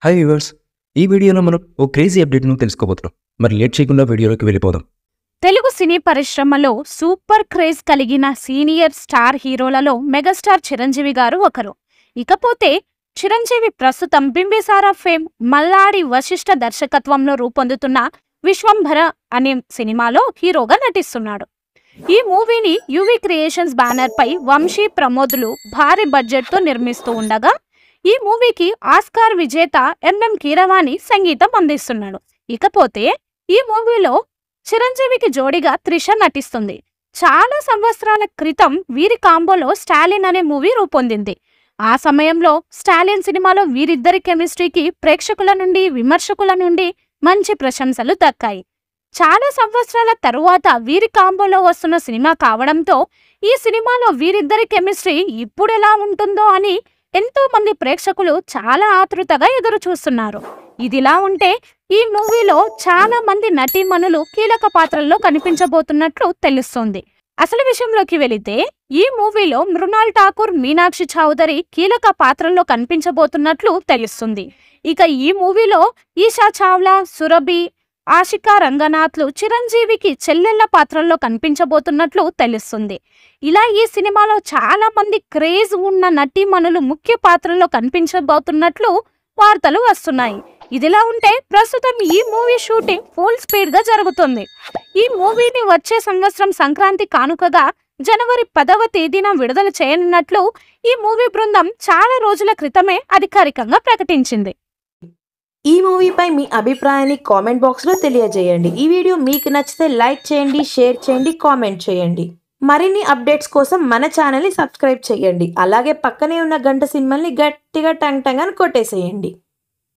Hi viewers, ఈ వీడియోలో మనం ఓ క్రేజీ అప్డేట్ను తెలుసుకోబోతున్నాం. మరి లేట్ చేయకుండా వీడియోలోకి వెళ్ళిపోదాం. తెలుగు సినీ పరిశ్రమలో సూపర్ క్రేజ్ కలిగిన సీనియర్ స్టార్ హీరోలలో మెగాస్టార్ చిరంజీవి గారు ఒకరు. ఇకపోతే చిరంజీవి ప్రస్తుతం బింబిసారా ఫేమ్ మల్లాడి వశిష్ఠ దర్శకత్వంలో రూపొందుతున్న విశ్వంభర అనే సినిమాలో హీరోగా నటిస్తున్నాడు. ఈ మూవీని యువి క్రియేషన్స్ బ్యానర్ పై వంశీ ప్రమోదులు భారీ బడ్జెట్తో నిర్మిస్తూ ఉండగా ఈ మూవీకి ఆస్కార్ విజేత ఎంఎం కీరవాణి సంగీతం అందిస్తున్నాడు. ఇకపోతే ఈ మూవీలో చిరంజీవికి జోడిగా త్రిష నటిస్తుంది. చాలా సంవత్సరాల క్రితం వీరి కాంబోలో స్టాలిన్ అనే మూవీ రూపొందింది. ఆ సమయంలో స్టాలిన్ సినిమాలో వీరిద్దరి కెమిస్ట్రీకి ప్రేక్షకుల నుండి విమర్శకుల నుండి మంచి ప్రశంసలు దక్కాయి. చాలా సంవత్సరాల తరువాత వీరి కాంబోలో వస్తున్న సినిమా కావడంతో ఈ సినిమాలో వీరిద్దరి కెమిస్ట్రీ ఇప్పుడెలా ఉంటుందో అని ఎంతో మంది ప్రేక్షకులు చాలా ఆతృతగా ఎదురు చూస్తున్నారు. ఇదిలా ఉంటే ఈ మూవీలో చాలా మంది నటీమణులు కీలక పాత్రల్లో కనిపించబోతున్నట్లు తెలుస్తోంది. అసలు విషయంలోకి వెళితే ఈ మూవీలో మృణాల్ ఠాకూర్, మీనాక్షి చౌదరి కీలక పాత్రల్లో కనిపించబోతున్నట్లు తెలుస్తుంది. ఇక ఈ మూవీలో ఈషా చావ్లా, సురభి, ఆషికా రంగనాథ్లు చిరంజీవికి చెల్లెళ్ల పాత్రల్లో కనిపించబోతున్నట్లు తెలుస్తుంది. ఇలా ఈ సినిమాలో చాలా మంది క్రేజ్ ఉన్న నటీమణులు ముఖ్య పాత్రల్లో కనిపించబోతున్నట్లు వార్తలు వస్తున్నాయి. ఇదిలా ఉంటే ప్రస్తుతం ఈ మూవీ షూటింగ్ ఫుల్ స్పీడ్ గా జరుగుతుంది. ఈ మూవీని వచ్చే సంవత్సరం సంక్రాంతి కానుకగా జనవరి 10వ తేదీన విడుదల చేయనున్నట్లు ఈ మూవీ బృందం చాలా రోజుల క్రితమే అధికారికంగా ప్రకటించింది. ఈ మూవీపై మీ అభిప్రాయాన్ని కామెంట్ బాక్స్లో తెలియజేయండి. ఈ వీడియో మీకు నచ్చితే లైక్ చేయండి, షేర్ చేయండి, కామెంట్ చేయండి. మరిన్ని అప్డేట్స్ కోసం మన ఛానల్ని సబ్స్క్రైబ్ చేయండి. అలాగే పక్కనే ఉన్న గంట సింబల్ని గట్టిగా టంగ్ టంగ్ అని కొట్టేసేయండి.